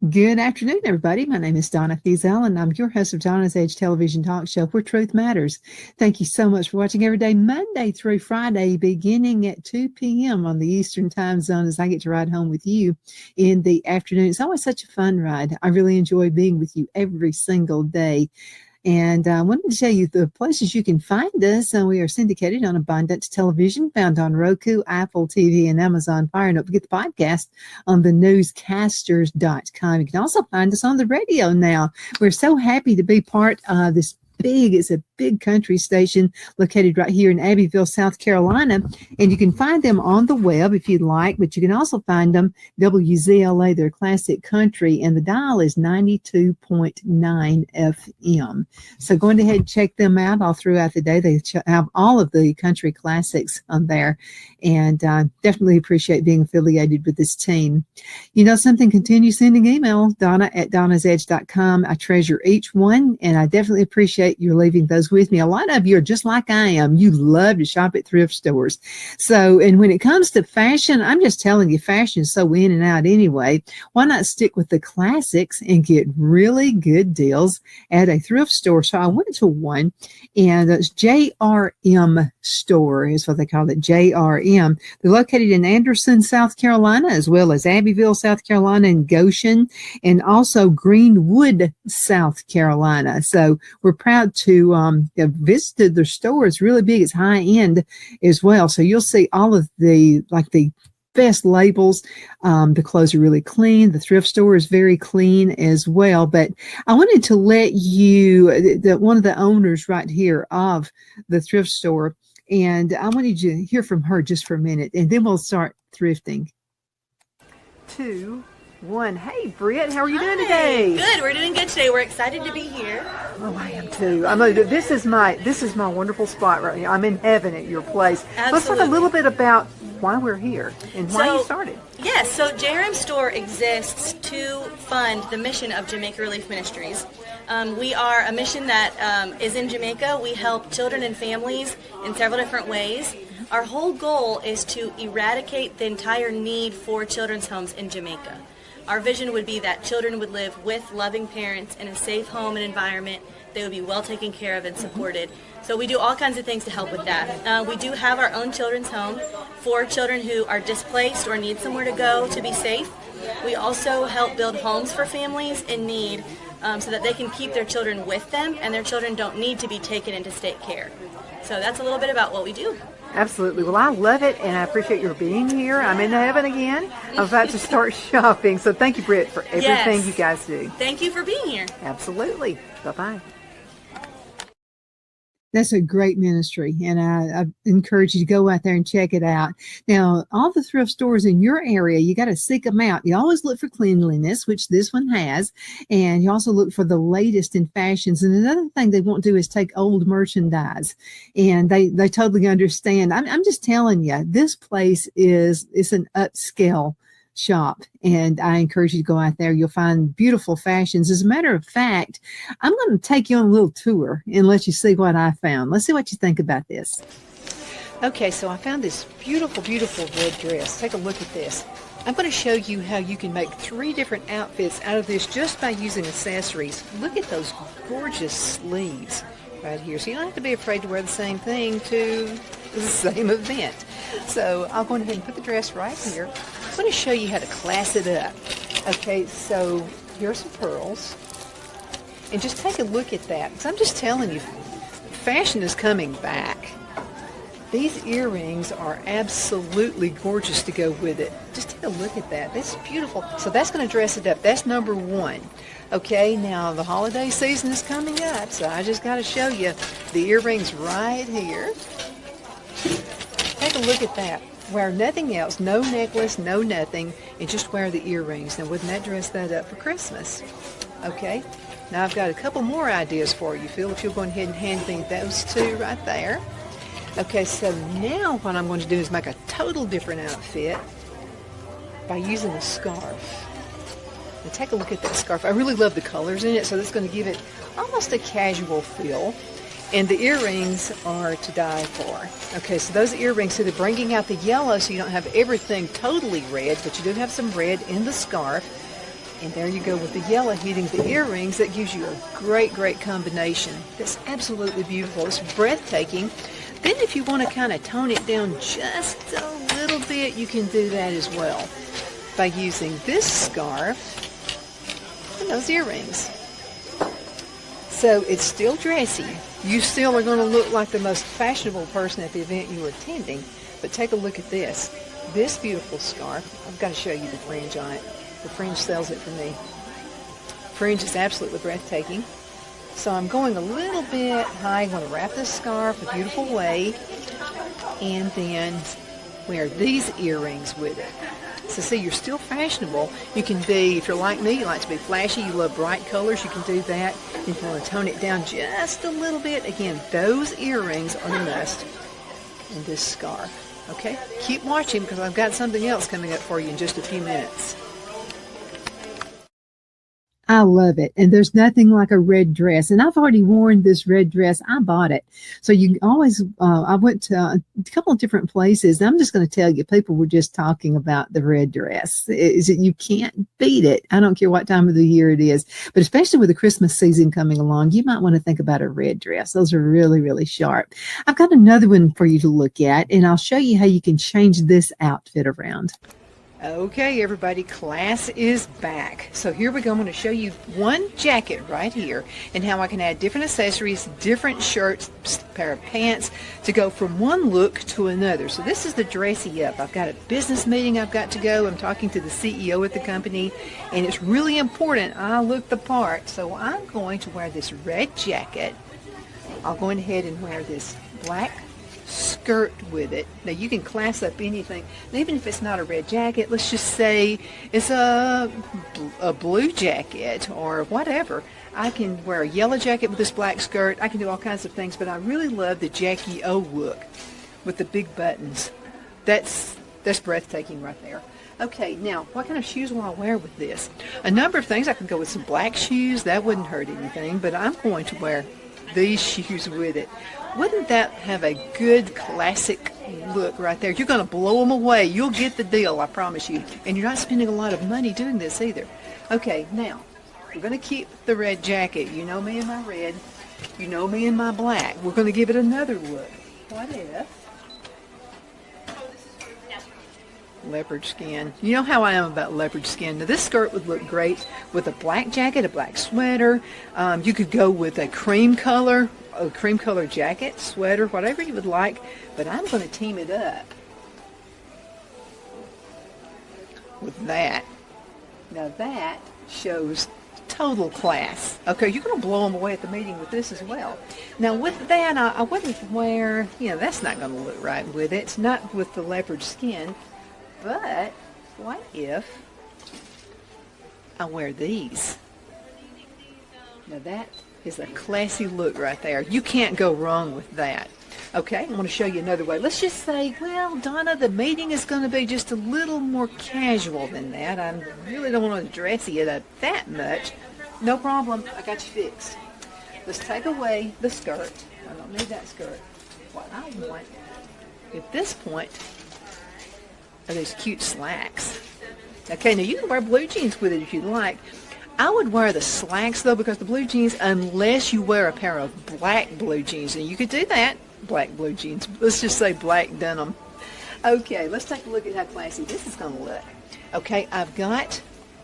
Good afternoon, everybody. My name is Donna Fiesel, and I'm your host of Donna's Edge television talk show where truth matters. Thank you so much for watching every day, Monday through Friday, beginning at 2 p.m. on the Eastern time zone as I get to ride home with you in the afternoon. It's always such a fun ride. I really enjoy being with you every single day. And I wanted to tell you the places you can find us. We are syndicated on Abundance Television, found on Roku, Apple TV, and Amazon Fire. And don't forget the podcast on the newscasters.com. You can also find us on the radio now. We're so happy to be part of this it's a big country station located right here in Abbeville, South Carolina. And you can find them on the web if you'd like, but you can also find them WZLA, their classic country, and the dial is 92.9 FM. So go ahead and check them out all throughout the day. They have all of the country classics on there, and definitely appreciate being affiliated with this team. You know something? Continue sending emails, Donna@donnasedge.com. I treasure each one, and I definitely appreciate you're leaving those with me. A lot of you are just like I am. You love to shop at thrift stores. So, and when it comes to fashion, I'm just telling you, fashion is so in and out anyway. Why not stick with the classics and get really good deals at a thrift store? So I went to one, and it's JRM store is what they call it, JRM. They're located in Anderson, South Carolina, as well as Abbeville, South Carolina, and Goshen, and also Greenwood, South Carolina. So we're proud to have visited their store. It's really big. It's high end as well. So you'll see all of the best labels. The clothes are really clean. The thrift store is very clean as well. But I wanted to let you, one of the owners right here of the thrift store, and I wanted you to hear from her just for a minute, and then we'll start thrifting. 2, 1. Hey, Britt, how are you doing today? Good. We're doing good today. We're excited to be here. Oh, I am too. This is my wonderful spot right here. I'm in heaven at your place. Absolutely. Let's talk a little bit about why we're here and why you started. Yes. So JRM Store exists to fund the mission of Jamaica Relief Ministries. We are a mission that is in Jamaica. We help children and families in several different ways. Our whole goal is to eradicate the entire need for children's homes in Jamaica. Our vision would be that children would live with loving parents in a safe home and environment. They would be well taken care of and supported. So we do all kinds of things to help with that. We do have our own children's home for children who are displaced or need somewhere to go to be safe. We also help build homes for families in need so that they can keep their children with them and their children don't need to be taken into state care. So that's a little bit about what we do. Absolutely. Well, I love it, and I appreciate your being here. I'm in heaven again. I'm about to start shopping. So thank you, Britt, for everything you guys do. Thank you for being here. Absolutely. Bye-bye. That's a great ministry, and I encourage you to go out there and check it out. Now, all the thrift stores in your area, you got to seek them out. You always look for cleanliness, which this one has, and you also look for the latest in fashions. And another thing they won't do is take old merchandise, and they totally understand. I'm just telling you, this place it's an upscale shop, and I encourage you to go out there. You'll find beautiful fashions. As a matter of fact, I'm going to take you on a little tour and let you see what I found. Let's see what you think about this. Okay, so I found this beautiful, beautiful red dress. Take a look at this. I'm going to show you how you can make 3 different outfits out of this just by using accessories. Look at those gorgeous sleeves right here. So you don't have to be afraid to wear the same thing to the same event. So I'll go ahead and put the dress right here. I'm going to show you how to class it up. Okay, so here are some pearls. And just take a look at that. Because I'm just telling you, fashion is coming back. These earrings are absolutely gorgeous to go with it. Just take a look at that. That's beautiful. So that's going to dress it up. That's number 1. Okay, now the holiday season is coming up, so I just got to show you the earrings right here. Take a look at that. Wear nothing else, no necklace, no nothing, and just wear the earrings. Now, wouldn't that dress that up for Christmas? Okay, now I've got a couple more ideas for you. Phil, if you'll go ahead and hand me those 2 right there. Okay, so now what I'm going to do is make a total different outfit by using a scarf. Now take a look at that scarf. I really love the colors in it, so that's going to give it almost a casual feel. And the earrings are to die for. Okay, so those earrings, so they're bringing out the yellow so you don't have everything totally red, but you do have some red in the scarf. And there you go with the yellow hitting the earrings. That gives you a great, great combination. That's absolutely beautiful. It's breathtaking. Then if you want to kind of tone it down just a little bit, you can do that as well by using this scarf and those earrings. So it's still dressy. You still are going to look like the most fashionable person at the event you are attending. But take a look at this. This beautiful scarf. I've got to show you the fringe on it. The fringe sells it for me. Fringe is absolutely breathtaking. So I'm going a little bit high. I'm going to wrap this scarf a beautiful way and then wear these earrings with it. So see, you're still fashionable. You can be, if you're like me, you like to be flashy, you love bright colors, you can do that. If you want to tone it down just a little bit, again, those earrings are the must in this scarf. Okay? Keep watching because I've got something else coming up for you in just a few minutes. I love it. And there's nothing like a red dress. And I've already worn this red dress. I bought it. So you always, I went to a couple of different places. I'm just going to tell you, people were just talking about the red dress. You can't beat it. I don't care what time of the year it is, but especially with the Christmas season coming along, you might want to think about a red dress. Those are really, really sharp. I've got another one for you to look at, and I'll show you how you can change this outfit around. Okay, everybody, class is back. So here we go. I'm going to show you one jacket right here and how I can add different accessories, different shirts, pair of pants to go from one look to another. So this is the dressy up. I've got a business meeting I've got to go. I'm talking to the CEO at the company, and it's really important I look the part. So I'm going to wear this red jacket. I'll go ahead and wear this black skirt with it. Now you can class up anything, and even if it's not a red jacket, let's just say it's a blue jacket or whatever. I can wear a yellow jacket with this black skirt. I can do all kinds of things, but I really love the Jackie O look with the big buttons. That's breathtaking right there. Okay, now what kind of shoes will I wear with this? A number of things. I can go with some black shoes. That wouldn't hurt anything, but I'm going to wear these shoes with it. Wouldn't that have a good classic look right there? You're going to blow them away. You'll get the deal, I promise you. And you're not spending a lot of money doing this either. Okay, now, we're going to keep the red jacket. You know me in my red. You know me in my black. We're going to give it another look. What if? Leopard skin. You know how I am about leopard skin. Now this skirt would look great with a black jacket, a black sweater. You could go with a cream color jacket, sweater, whatever you would like. But I'm going to team it up with that. Now that shows total class. Okay, you're going to blow them away at the meeting with this as well. Now with that, I wouldn't wear, that's not going to look right with it. It's not with the leopard skin. But what if I wear these? Now that is a classy look right there. You can't go wrong with that. Okay, I'm going to show you another way. Let's just say, well, Donna, the meeting is going to be just a little more casual than that. I really don't want to dressy it up that much. No problem. I got you fixed. Let's take away the skirt. I don't need that skirt. What I want at this point are those cute slacks. Okay, now you can wear blue jeans with it if you'd like. I would wear the slacks though, because the blue jeans, unless you wear a pair of black blue jeans, and you could do that, black blue jeans. Let's just say black denim. Okay, let's take a look at how classy this is going to look. Okay,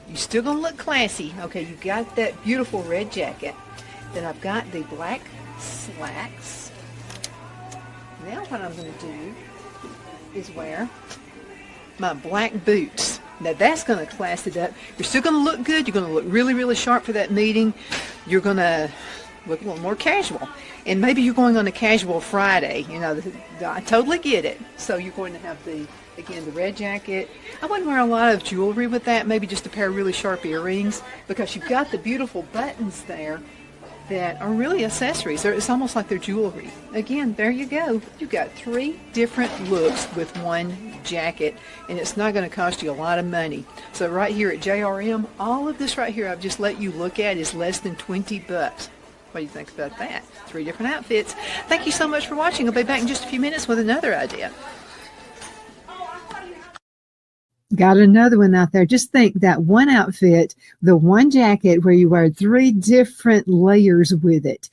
you're still going to look classy. Okay, you got that beautiful red jacket. Then I've got the black slacks. Now what I'm going to do is wear my black boots. Now that's going to class it up. You're still going to look good. You're going to look really, really sharp for that meeting. You're going to look a little more casual. And maybe you're going on a casual Friday. I totally get it. So you're going to have the red jacket. I wouldn't wear a lot of jewelry with that. Maybe just a pair of really sharp earrings, because you've got the beautiful buttons there that are really accessories. It's almost like they're jewelry. Again, there you go. You've got 3 different looks with one jacket, and it's not going to cost you a lot of money. So right here at JRM, all of this right here I've just let you look at is less than $20. What do you think about that? 3 different outfits. Thank you so much for watching. I'll be back in just a few minutes with another idea. Got another one out there. Just think that one outfit, the one jacket where you wear 3 different layers with it.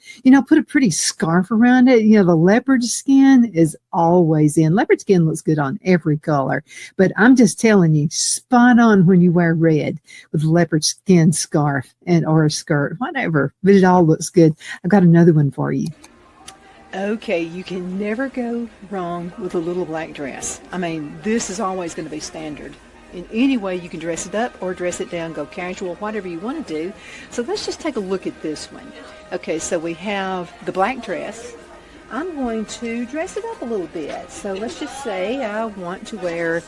Put a pretty scarf around it. The leopard skin is always in. Leopard skin looks good on every color. But I'm just telling you, spot on when you wear red with leopard skin scarf or a skirt, whatever. But it all looks good. I've got another one for you. Okay, you can never go wrong with a little black dress. I mean, this is always going to be standard. In any way you can dress it up or dress it down, go casual, whatever you want to do. So let's just take a look at this one. Okay, so we have the black dress. I'm going to dress it up a little bit. So let's just say I want to wear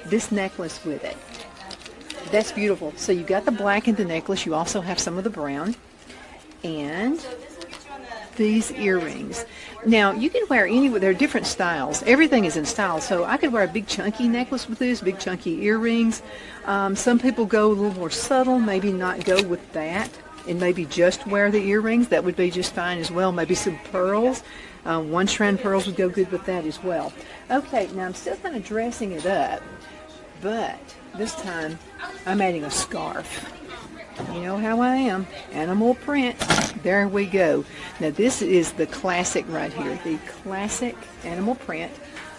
this necklace with it. That's beautiful. So you got the black in the necklace. You also have some of the brown. And these earrings. Now, you can wear there are different styles. Everything is in style. So I could wear a big chunky necklace with this, big chunky earrings. Some people go a little more subtle, maybe not go with that, and maybe just wear the earrings. That would be just fine as well. Maybe some pearls. One strand pearls would go good with that as well. Okay, now I'm still kind of dressing it up, but this time I'm adding a scarf. You know how I am. Animal print. There we go. Now this is the classic right here. The classic animal print.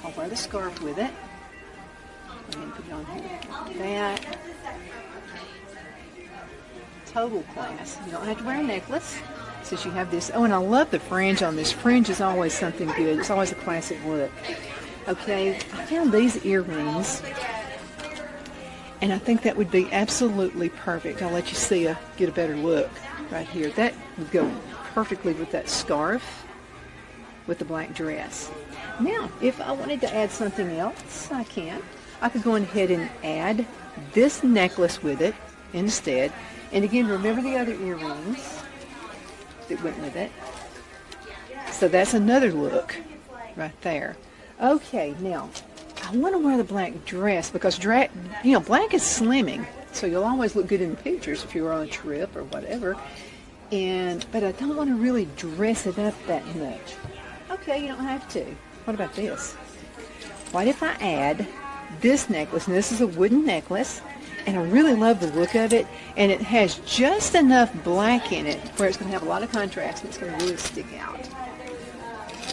I'll wear the scarf with it. And put it on here like that. Total class. You don't have to wear a necklace since you have this. Oh, and I love the fringe on this. Fringe is always something good. It's always a classic look. Okay, I found these earrings. And I think that would be absolutely perfect. I'll let you get a better look right here. That would go perfectly with that scarf with the black dress. Now, if I wanted to add something else, I can. I could go ahead and add this necklace with it instead. And again, remember the other earrings that went with it. So that's another look right there. Okay, now I want to wear the black dress because black is slimming, so you'll always look good in the pictures if you're on a trip or whatever. But I don't want to really dress it up that much. Okay, you don't have to. What about this? What if I add this necklace? And this is a wooden necklace, and I really love the look of it, and it has just enough black in it where it's going to have a lot of contrast and it's going to really stick out.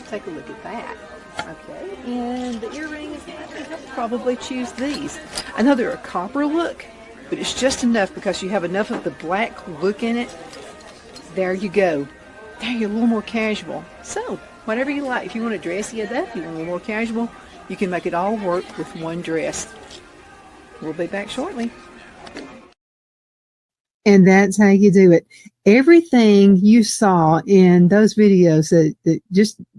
Take a look at that. Okay, and the earrings, I think I'll probably choose these. I know they're a copper look, but it's just enough because you have enough of the black look in it. There you go. There you're a little more casual. So, whatever you like. If you want to dress it up, you want a little more casual, you can make it all work with one dress. We'll be back shortly. And that's how you do it. Everything you saw in those videos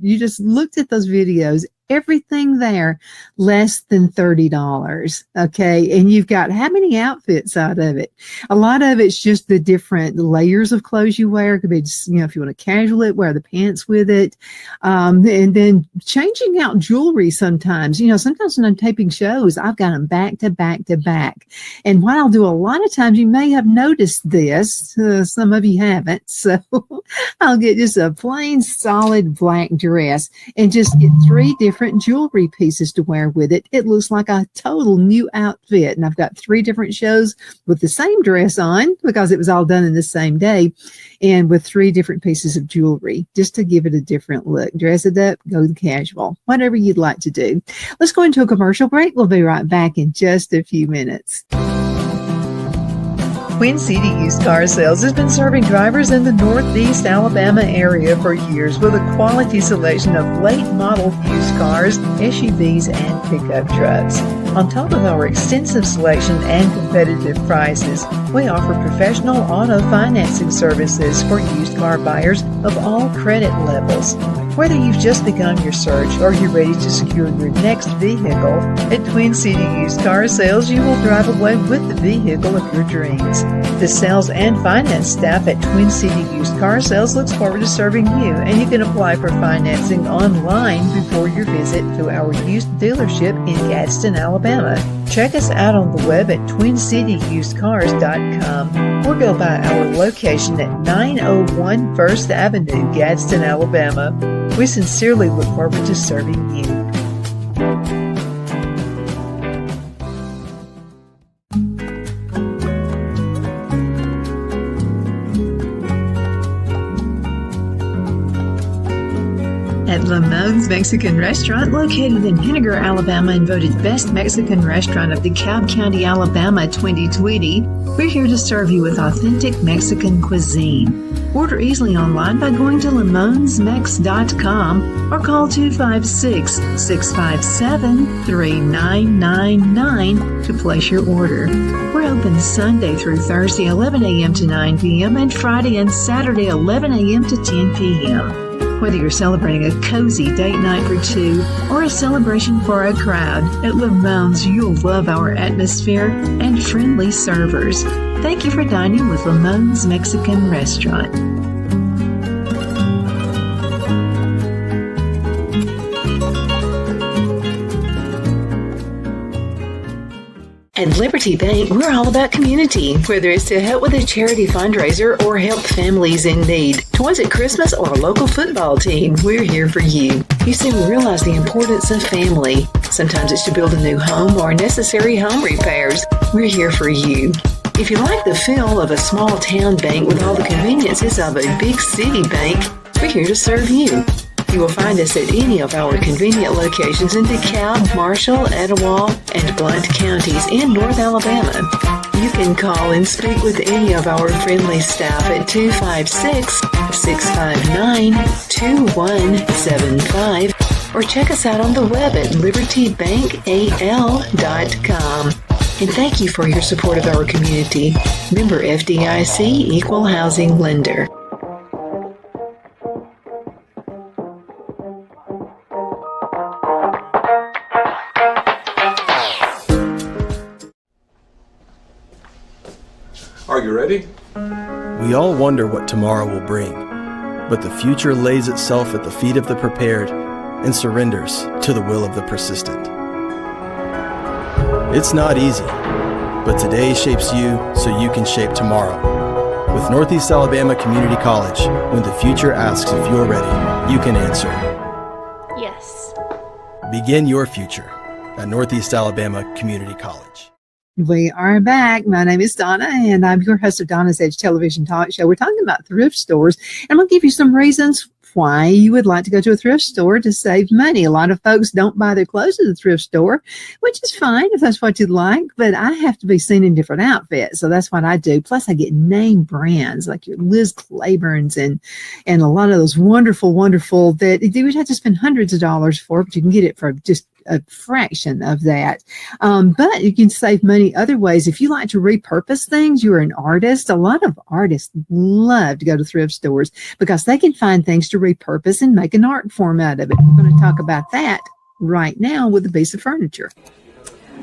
you just looked at those videos, everything there less than $30. Okay. And you've got how many outfits out of it? A lot of it's just the different layers of clothes you wear. It could be just, if you want to casual it, wear the pants with it. And then changing out jewelry sometimes. Sometimes when I'm taping shows, I've got them back to back to back. And what I'll do a lot of times, you may have noticed this, some of you haven't. So I'll get just a plain solid black dress and just get 3 different jewelry pieces to wear with it. It looks like a total new outfit. And I've got 3 different shows with the same dress on because it was all done in the same day and with 3 different pieces of jewelry just to give it a different look. Dress it up, go casual, whatever you'd like to do. Let's go into a commercial break. We'll be right back in just a few minutes. Twin City Used Car Sales has been serving drivers in the Northeast Alabama area for years with a quality selection of late model used cars, SUVs, and pickup trucks. On top of our extensive selection and competitive prices, we offer professional auto financing services for used car buyers of all credit levels. Whether you've just begun your search or you're ready to secure your next vehicle, at Twin City Used Car Sales, you will drive away with the vehicle of your dreams. The sales and finance staff at Twin City Used Car Sales looks forward to serving you, and you can apply for financing online before your visit to our used dealership in Gadsden, Alabama. Check us out on the web at twincityusedcars.com or go by our location at 901 First Avenue, Gadsden, Alabama. We sincerely look forward to serving you. at Lamone's Mexican Restaurant, located in Henniger, Alabama, and voted Best Mexican Restaurant of DeKalb County, Alabama 2020. We're here to serve you with authentic Mexican cuisine. Order easily online by going to lamonsmex.com or call 256-657-3999 to place your order. We're open Sunday through Thursday, 11 a.m. to 9 p.m. and Friday and Saturday, 11 a.m. to 10 p.m. Whether you're celebrating a cozy date night for two or a celebration for a crowd, at Lamone's you'll love our atmosphere and friendly servers. Thank you for dining with Lamone's Mexican Restaurant. At Liberty Bank, we're all about community, whether it's to help with a charity fundraiser or help families in need. Toys at Christmas or a local football team, we're here for you. You see, we realize the importance of family. Sometimes it's to build a new home or necessary home repairs. We're here for you. If you like the feel of a small town bank with all the conveniences of a big city bank, we're here to serve you. You will find us at any of our convenient locations in DeKalb, Marshall, Etowah, and Blount counties in North Alabama. You can call and speak with any of our friendly staff at 256-659-2175 or check us out on the web at libertybankal.com. And thank you for your support of our community. Member FDIC Equal Housing Lender. Are you ready? We all wonder what tomorrow will bring, but the future lays itself at the feet of the prepared and surrenders to the will of the persistent. It's not easy, but today shapes you so you can shape tomorrow. With Northeast Alabama Community College, when the future asks if you're ready, you can answer. Yes. Begin your future at Northeast Alabama Community College. We are back. My name is Donna, and I'm your host of Donna's Edge Television Talk Show. We're talking about thrift stores, and I'm going to give you some reasons why you would like to go to a thrift store to save money. A lot of folks don't buy their clothes at the thrift store, which is fine if that's what you'd like, but I have to be seen in different outfits, so that's what I do. Plus, I get name brands like your Liz Claiborne's and a lot of those wonderful that you would have to spend hundreds of dollars for, but you can get it for just a fraction of that. But you can save money other ways. If you like to repurpose things, you're an artist. A lot of artists love to go to thrift stores because they can find things to repurpose and make an art form out of it. We're going to talk about that right now with a piece of furniture.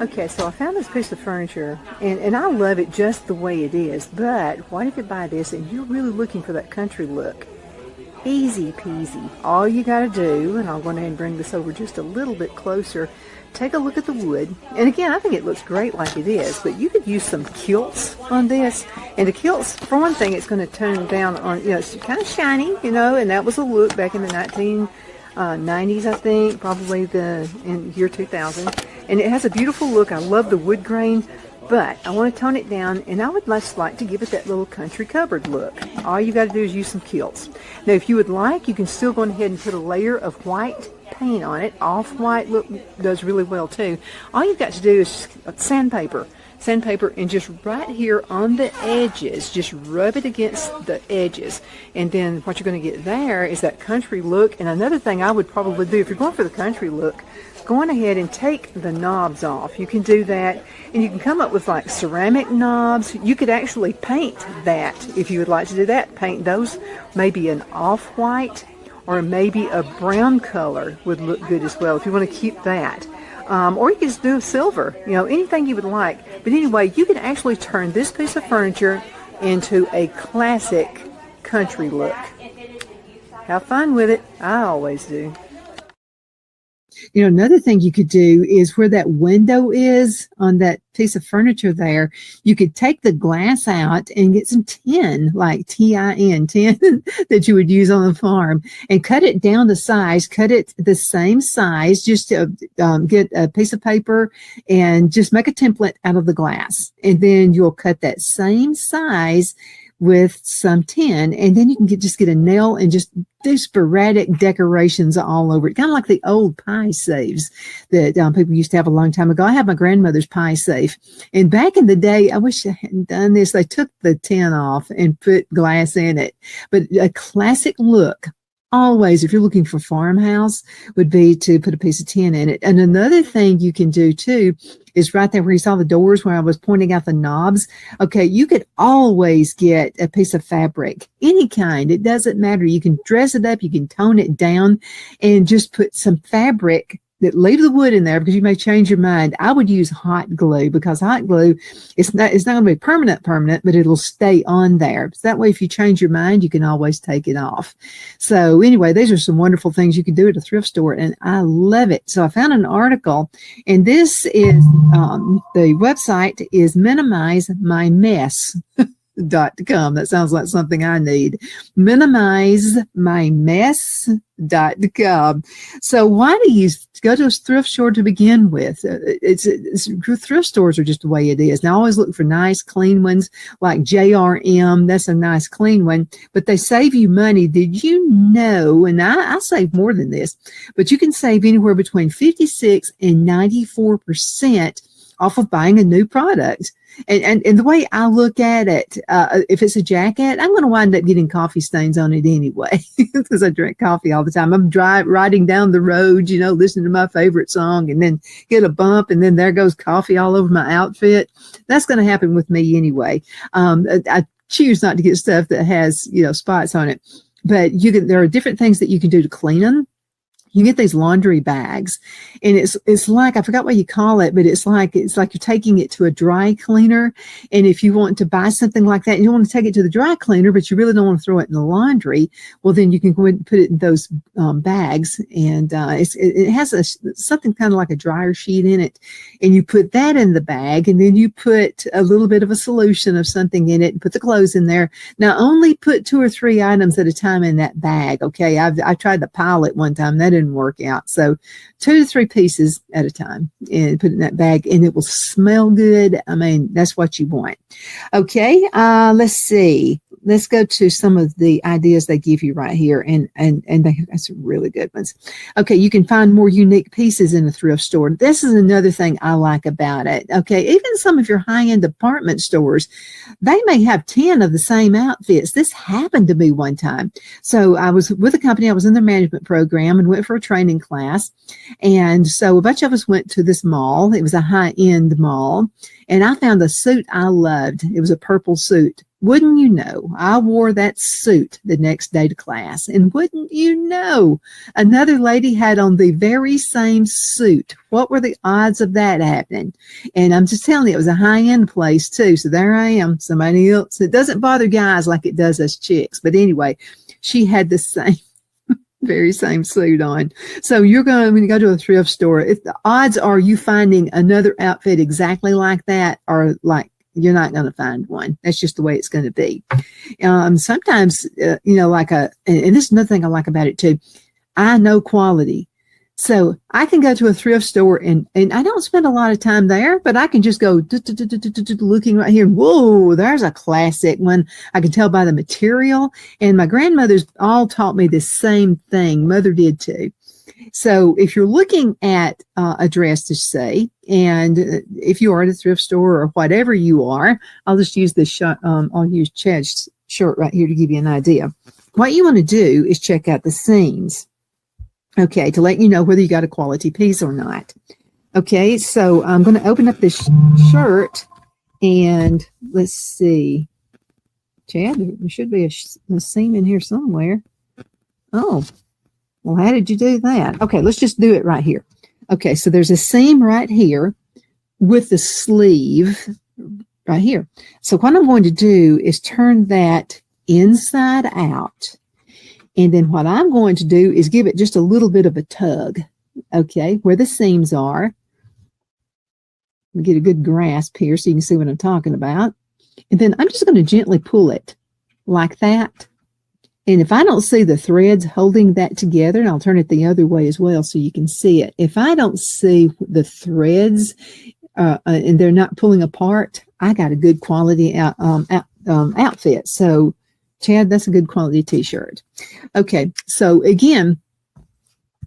Okay, so I found this piece of furniture, and I love it just the way it is. But what if you buy this and you're really looking for that country look? Easy peasy. All you got to do, and I'll go ahead and bring this over just a little bit closer, take a look at the wood. And again, I think it looks great like it is, but you could use some quilts on this. And the quilts, for one thing, it's going to tone down on, it's kind of shiny, and that was a look back in the 1990s, I think, probably in year 2000. And it has a beautiful look. I love the wood grain. But I want to tone it down, and I would just like to give it that little country cupboard look. All you got to do is use some quilts. Now, if you would like, you can still go ahead and put a layer of white paint on it. Off-white look does really well, too. All you've got to do is sandpaper, and just right here on the edges, just rub it against the edges. And then what you're going to get there is that country look. And another thing I would probably do, if you're going for the country look, go on ahead and take the knobs off. You can do that, and you can come up with like ceramic knobs. You could actually paint that if you would like to do that. Paint those, maybe an off-white or maybe a brown color would look good as well if you want to keep that. Or you can just do silver, anything you would like. But anyway, you can actually turn this piece of furniture into a classic country look. Have fun with it. I always do. Another thing you could do is where that window is on that piece of furniture there, you could take the glass out and get some tin, like tin, tin that you would use on the farm, and cut it down to size, cut it the same size, just to get a piece of paper and just make a template out of the glass. And then you'll cut that same size with some tin, and then you can just get a nail and just do sporadic decorations all over it, kind of like the old pie safes that people used to have a long time ago. I have my grandmother's pie safe. And back in the day, I wish I hadn't done this. They took the tin off and put glass in it. But a classic look, always, if you're looking for farmhouse, would be to put a piece of tin in it. And another thing you can do too is right there where you saw the doors where I was pointing out the knobs. Okay, you could always get a piece of fabric, any kind. It doesn't matter. You can dress it up, you can tone it down, and just put some fabric. Leave the wood in there because you may change your mind. I would use hot glue because hot glue, it's not going to be permanent, but it'll stay on there. So that way, if you change your mind, you can always take it off. So anyway, these are some wonderful things you can do at a thrift store, and I love it. So I found an article, and this is the website is minimizemymess.com. That sounds like something I need. Minimizemymess.com. So why do you go to a thrift store to begin with? Thrift stores are just the way it is. Now, I always look for nice, clean ones like JRM. That's a nice, clean one, but they save you money. Did you know, and I save more than this, but you can save anywhere between 56 and 94% off of buying a new product. And the way I look at it, if it's a jacket, I'm going to wind up getting coffee stains on it anyway because I drink coffee all the time. I'm riding down the road, listening to my favorite song, and then get a bump, and then there goes coffee all over my outfit. That's going to happen with me anyway. I choose not to get stuff that has, spots on it. But there are different things that you can do to clean them. You get these laundry bags, and it's like, I forgot what you call it, but it's like you're taking it to a dry cleaner. And if you want to buy something like that, and you want to take it to the dry cleaner, but you really don't want to throw it in the laundry, well, then you can go ahead and put it in those bags. And it has something kind of like a dryer sheet in it. And you put that in the bag, and then you put a little bit of a solution of something in it and put the clothes in there. Now, only put 2 or 3 items at a time in that bag. Okay. I tried the pilot one time. That didn't work out. So 2 to 3 pieces at a time and put it in that bag, and it will smell good. I mean, that's what you want. Okay. Let's see. Let's go to some of the ideas they give you right here. And they have some really good ones. Okay. You can find more unique pieces in a thrift store. This is another thing I like about it. Okay. Even some of your high-end department stores, they may have 10 of the same outfits. This happened to me one time. So I was with a company. I was in their management program and went for a training class. And so a bunch of us went to this mall. It was a high-end mall. And I found a suit I loved. It was a purple suit. Wouldn't you know, I wore that suit the next day to class. And wouldn't you know, another lady had on the very same suit. What were the odds of that happening? And I'm just telling you, it was a high-end place too. So there I am, somebody else. It doesn't bother guys like it does us chicks. But anyway, she had the same, very same suit on. So when you go to a thrift store, if the odds are you finding another outfit exactly like that, or like, you're not going to find one. That's just the way it's going to be. Sometimes, and this is another thing I like about it too. I know quality. So I can go to a thrift store and I don't spend a lot of time there, but I can just go looking right here. Whoa, there's a classic one. I can tell by the material. And my grandmothers all taught me the same thing. Mother did too. So if you're looking at a dress to say, and if you are at a thrift store or whatever you are, I'll just use this shot. I'll use Chad's shirt right here to give you an idea. What you want to do is check out the seams. Okay, to let you know whether you got a quality piece or not. Okay, so I'm going to open up this shirt, and let's see. Chad, there should be a seam in here somewhere. Oh, well, how did you do that? Okay, let's just do it right here. Okay, so there's a seam right here with the sleeve right here. So what I'm going to do is turn that inside out. And then what I'm going to do is give it just a little bit of a tug, okay, where the seams are. Get a good grasp here so you can see what I'm talking about. And then I'm just going to gently pull it like that. And if I don't see the threads holding that together, and I'll turn it the other way as well so you can see it. If I don't see the threads and they're not pulling apart, I got a good quality outfit. So Chad, that's a good quality t-shirt. Okay. So again,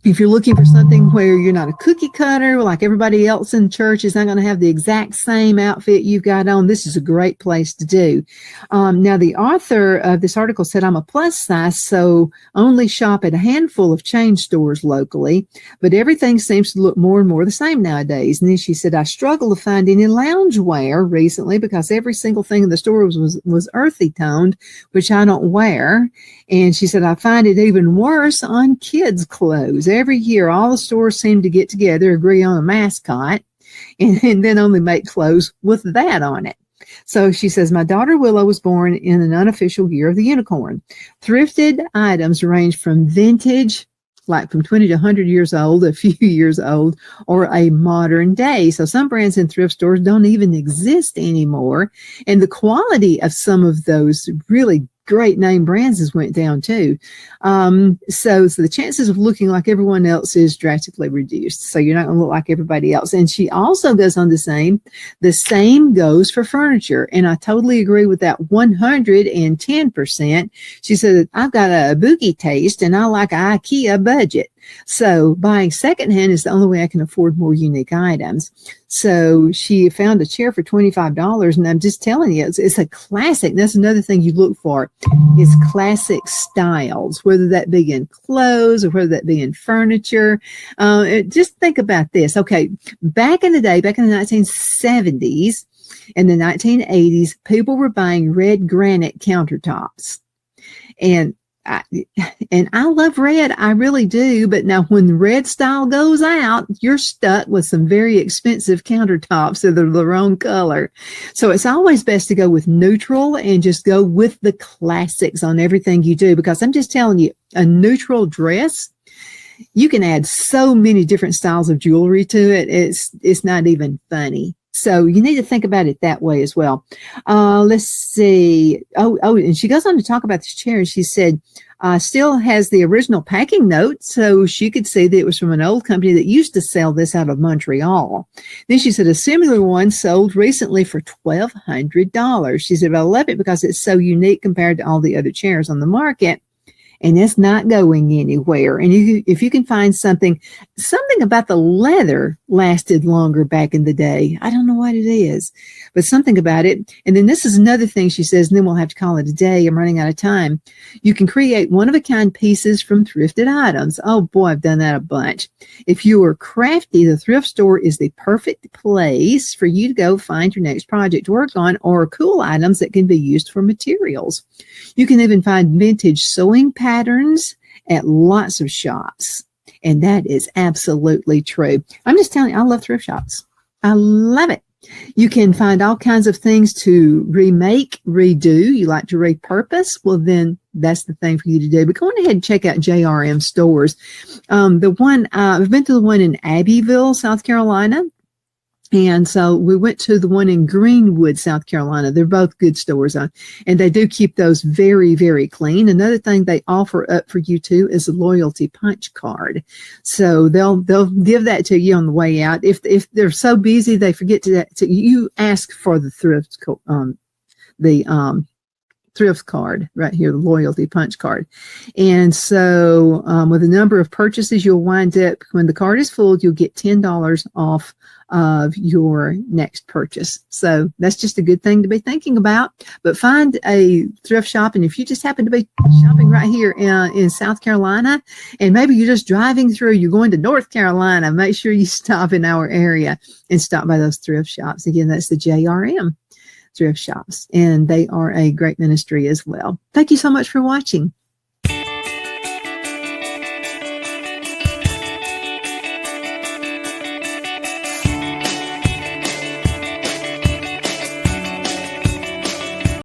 if you're looking for something where you're not a cookie cutter, like everybody else in church is not going to have the exact same outfit you've got on, this is a great place to do. Now, the author of this article said, I'm a plus size, so only shop at a handful of chain stores locally, but everything seems to look more and more the same nowadays. And then she said, I struggle to find any loungewear recently because every single thing in the store was earthy toned, which I don't wear. And she said, I find it even worse on kids' clothes. Every year, all the stores seem to get together, agree on a mascot, and then only make clothes with that on it. So she says, my daughter Willow was born in an unofficial year of the unicorn. Thrifted items range from vintage, like from 20 to 100 years old, a few years old, or a modern day. So some brands in thrift stores don't even exist anymore. And the quality of some of those really great name brands has went down too. So the chances of looking like everyone else is drastically reduced. So you're not going to look like everybody else. And she also goes on the same goes for furniture. And I totally agree with that 110%. She said, I've got a boogie taste and I like an IKEA budget. So buying secondhand is the only way I can afford more unique items. So she found a chair for $25, and I'm just telling you, it's a classic. That's another thing you look for is classic styles, whether that be in clothes or whether that be in furniture. Just think about this. Okay, back in the day, back in the 1970s and the 1980s, people were buying red granite countertops. And I love red. I really do. But now when the red style goes out, you're stuck with some very expensive countertops that are the wrong color. So it's always best to go with neutral and just go with the classics on everything you do, because I'm just telling you, a neutral dress, you can add so many different styles of jewelry to it. It's not even funny. So you need to think about it that way as well. Let's see. Oh, and she goes on to talk about this chair. She said, still has the original packing note, so she could see that it was from an old company that used to sell this out of Montreal. Then she said a similar one sold recently for $1,200. She said, I love it because it's so unique compared to all the other chairs on the market. And it's not going anywhere. And if you can find something about the leather lasted longer back in the day. I don't know what it is, but something about it. And then this is another thing she says, and then we'll have to call it a day. I'm running out of time. You can create one-of-a-kind pieces from thrifted items. Oh boy, I've done that a bunch. If you are crafty, the thrift store is the perfect place for you to go find your next project to work on, or cool items that can be used for materials. You can even find vintage sewing patterns at lots of shops. And that is absolutely true. I'm just telling you, I love thrift shops. I love it. You can find all kinds of things to remake, redo. You like to repurpose? Well, then that's the thing for you to do. But go on ahead and check out JRM stores. I've been to the one in Abbeville, South Carolina. And so we went to the one in Greenwood, South Carolina. They're both good stores, and they do keep those very, very clean. Another thing they offer up for you too is a loyalty punch card. So they'll give that to you on the way out. If they're so busy they forget to you ask for the thrift thrift card right here, the loyalty punch card. And so with a number of purchases, you'll wind up, when the card is full, you'll get $10 off of your next purchase. So that's just a good thing to be thinking about. But find a thrift shop, and if you just happen to be shopping right here in South Carolina, and maybe you're just driving through, you're going to North Carolina, make sure you stop in our area and stop by those thrift shops. Again, that's the JRM thrift shops, and they are a great ministry as well. Thank you so much for watching.